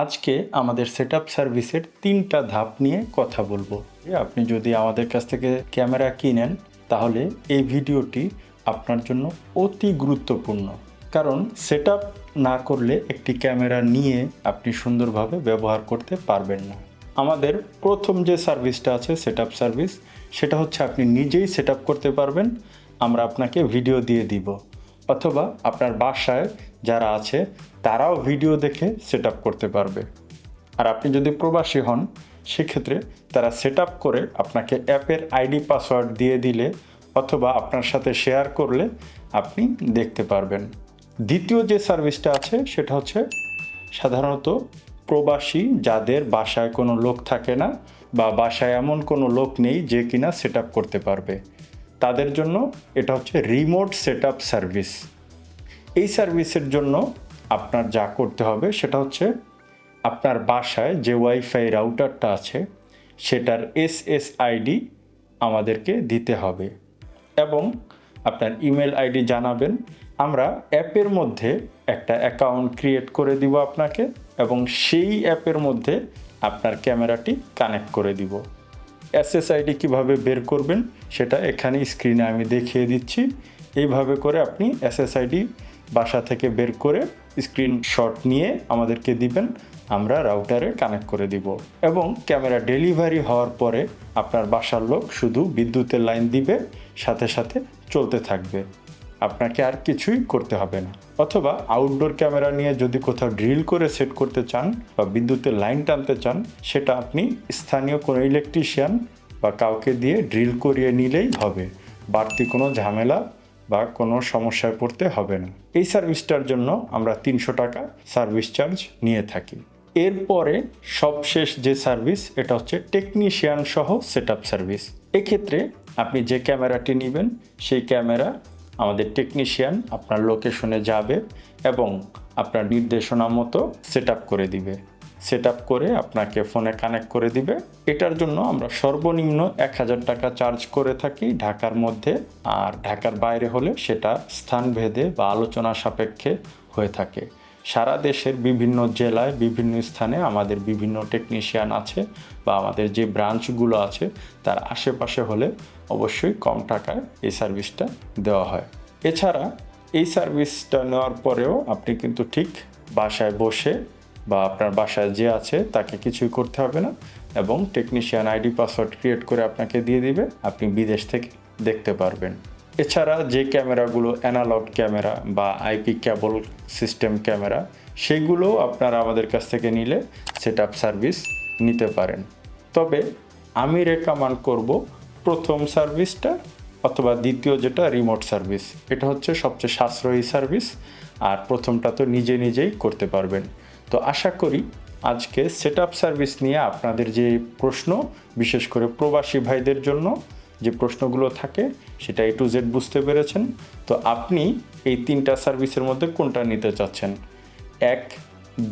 আজকে আমাদের সেটআপ সার্ভিসের ৩টা ধাপ নিয়ে কথা বলবো। আপনি যদি আমাদের কাছ থেকে ক্যামেরা কিনেন তাহলে এই ভিডিওটি আপনার জন্য অতি গুরুত্বপূর্ণ। কারণ সেটআপ না করলে একটি ক্যামেরা নিয়ে আপনি সুন্দরভাবে ব্যবহার করতে পারবেন না। আমাদের প্রথম যে সার্ভিসটা আছে সেটআপ সার্ভিস, সেটা হচ্ছে আপনি নিজেই সেটআপ করতে পারবেন। আমরা আপনাকে ভিডিও দিয়ে দিব, অথবা আপনার বাসায় যারা আছে তারাও ভিডিও দেখে সেটআপ করতে পারবে। আর আপনি যদি প্রবাসী হন সেক্ষেত্রে তারা সেটআপ করে আপনাকে অ্যাপের আইডি পাসওয়ার্ড দিয়ে দিলে অথবা আপনার সাথে শেয়ার করলে আপনি দেখতে পারবেন। দ্বিতীয় যে সার্ভিসটা আছে সেটা হচ্ছে সাধারণত প্রবাসী যাদের বাসায় কোনো লোক থাকে না বা বাসায় এমন কোনো লোক নেই যে কিনা সেটআপ করতে পারবে, তাদের জন্য এটা হচ্ছে রিমোট সেটআপ সার্ভিস। এই সার্ভিসের জন্য আপনার যা করতে হবে সেটা হচ্ছে আপনার বাসায় যে ওয়াইফাই রাউটারটা আছে সেটার SSID আমাদেরকে দিতে হবে এবং আপনার ইমেল আইডি জানাবেন। আমরা অ্যাপের মধ্যে একটা অ্যাকাউন্ট ক্রিয়েট করে দিব আপনাকে এবং সেই অ্যাপের মধ্যে আপনার ক্যামেরাটি কানেক্ট করে দিব। SSID কিভাবে বের করবেন সেটা এখানে স্ক্রিনে আমি দেখিয়ে দিচ্ছি। এইভাবে করে আপনি SSID বাসা থেকে বের করে স্ক্রিনশট নিয়ে আমাদেরকে দিবেন, আমরা রাউটারে কানেক্ট করে দিব এবং ক্যামেরা ডেলিভারি হওয়ার পরে আপনার বাসার লোক শুধু বিদ্যুতের লাইন দিবে, সাথে সাথে চলতে থাকবে, আপনাকে আর কিছুই করতে হবে না। অথবা আউটডোর ক্যামেরা নিয়ে যদি কোথাও ড্রিল করে সেট করতে চান বা বিদ্যুতের লাইন টানতে চান, সেটা আপনি স্থানীয় কোনো ইলেকট্রিশিয়ান বা কাউকে দিয়ে ড্রিল করিয়ে নিলেই হবে, বাড়তি কোনো ঝামেলা বা কোনো সমস্যায় পড়তে হবে না। এই সার্ভিসটার জন্য আমরা 300 টাকা সার্ভিস চার্জ নিয়ে থাকি। এরপরে সবশেষ যে সার্ভিস এটা হচ্ছে টেকনিশিয়ান সহ সেটআপ সার্ভিস। এক্ষেত্রে আপনি যে ক্যামেরাটি নেবেন সেই ক্যামেরা আমাদের টেকনিশিয়ান আপনার লোকেশনে যাবে এবং আপনার নির্দেশনা মতো সেটআপ করে দিবে। সেটআপ করে আপনাকে ফোনে কানেক্ট করে দিবে। এটার জন্য আমরা সর্বনিম্ন 1000 টাকা চার্জ করে থাকি ঢাকার মধ্যে, আর ঢাকার বাইরে হলে সেটা স্থানভেদে বা আলোচনা সাপেক্ষে হয়ে থাকে। সারা দেশের বিভিন্ন জেলায় বিভিন্ন স্থানে আমাদের বিভিন্ন টেকনিশিয়ান আছে বা আমাদের যে ব্রাঞ্চগুলো আছে তার আশেপাশে হলে অবশ্যই কম টাকায় এই সার্ভিসটা দেওয়া হয়। এছাড়া এই সার্ভিসটা নেওয়ার পরেও আপনি কিন্তু ঠিক বাসায় বসে বা আপনার বাসায় যে আছে তাকে কিছুই করতে হবে না এবং টেকনিশিয়ান আইডি পাসওয়ার্ড ক্রিয়েট করে আপনাকে দিয়ে দিবে, আপনি বিদেশ থেকে দেখতে পারবেন। এছাড়া যে ক্যামেরাগুলো অ্যানালগ ক্যামেরা বা আইপি কেবল সিস্টেম ক্যামেরা, সেগুলো আপনারা আমাদের কাছ থেকে নিলে সেটআপ সার্ভিস নিতে পারেন। তবে আমি রেকমেন্ড করব প্রথম সার্ভিসটা অথবা দ্বিতীয় যেটা রিমোট সার্ভিস, এটা হচ্ছে সবচেয়ে সাশ্রয়ী সার্ভিস, আর প্রথমটা তো নিজেই করতে পারবেন। তো আশা করি আজকে সেটআপ সার্ভিস নিয়ে আপনাদের যে প্রশ্ন, বিশেষ করে প্রবাসী ভাইদের জন্য যে প্রশ্নগুলো থাকে সেটা A to Z বুঝতে পেরেছেন। তো আপনি এই 3টা সার্ভিসের মধ্যে কোনটা নিতে চাচ্ছেন, 1,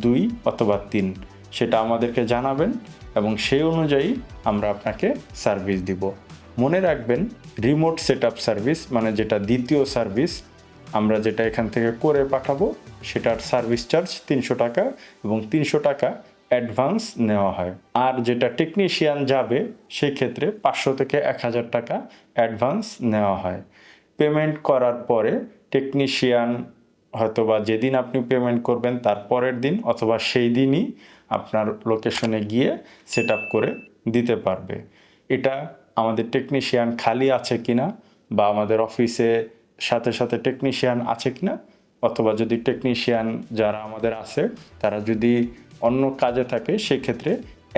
2 অথবা 3, সেটা আমাদেরকে জানাবেন এবং সেই অনুযায়ী আমরা আপনাকে সার্ভিস দিব। মনে রাখবেন রিমোট সেটআপ সার্ভিস মানে যেটা দ্বিতীয় সার্ভিস, আমরা যেটা এখান থেকে করে পাঠাবো সেটার সার্ভিস চার্জ 300 টাকা এবং 300 টাকা অ্যাডভান্স নেওয়া হয়। আর যেটা টেকনিশিয়ান যাবে সেই ক্ষেত্রে 500 থেকে 1000 টাকা অ্যাডভান্স নেওয়া হয়। পেমেন্ট করার পরে টেকনিশিয়ান হয়তোবা যেদিন আপনি পেমেন্ট করবেন তার পরের দিন অথবা সেই দিনই আপনার লোকেশনে গিয়ে সেটআপ করে দিতে পারবে। এটা আমাদের টেকনিশিয়ান খালি আছে কিনা বা আমাদের অফিসে সাথে সাথে টেকনিশিয়ান আছে কিনা, অথবা যদি টেকনিশিয়ান যারা আমাদের আছে তারা যদি অন্য কাজে থাকে সেক্ষেত্রে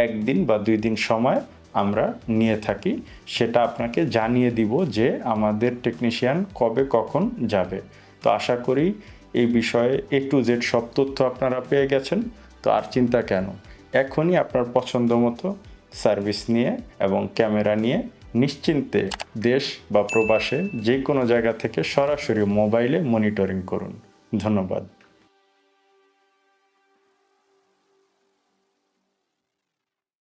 1 দিন বা 2 দিন সময় আমরা নিয়ে থাকি, সেটা আপনাকে জানিয়ে দিব যে আমাদের টেকনিশিয়ান কবে কখন যাবে। তো আশা করি এই বিষয়ে A to Z সব তথ্য আপনারা পেয়ে গেছেন। তো আর চিন্তা কেন, এখনই আপনার পছন্দ মতো সার্ভিস নিয়ে এবং ক্যামেরা নিয়ে নিশ্চিন্তে দেশ বা প্রবাসে যে কোনো জায়গা থেকে সরাসরি মোবাইলে মনিটরিং করুন। ধন্যবাদ।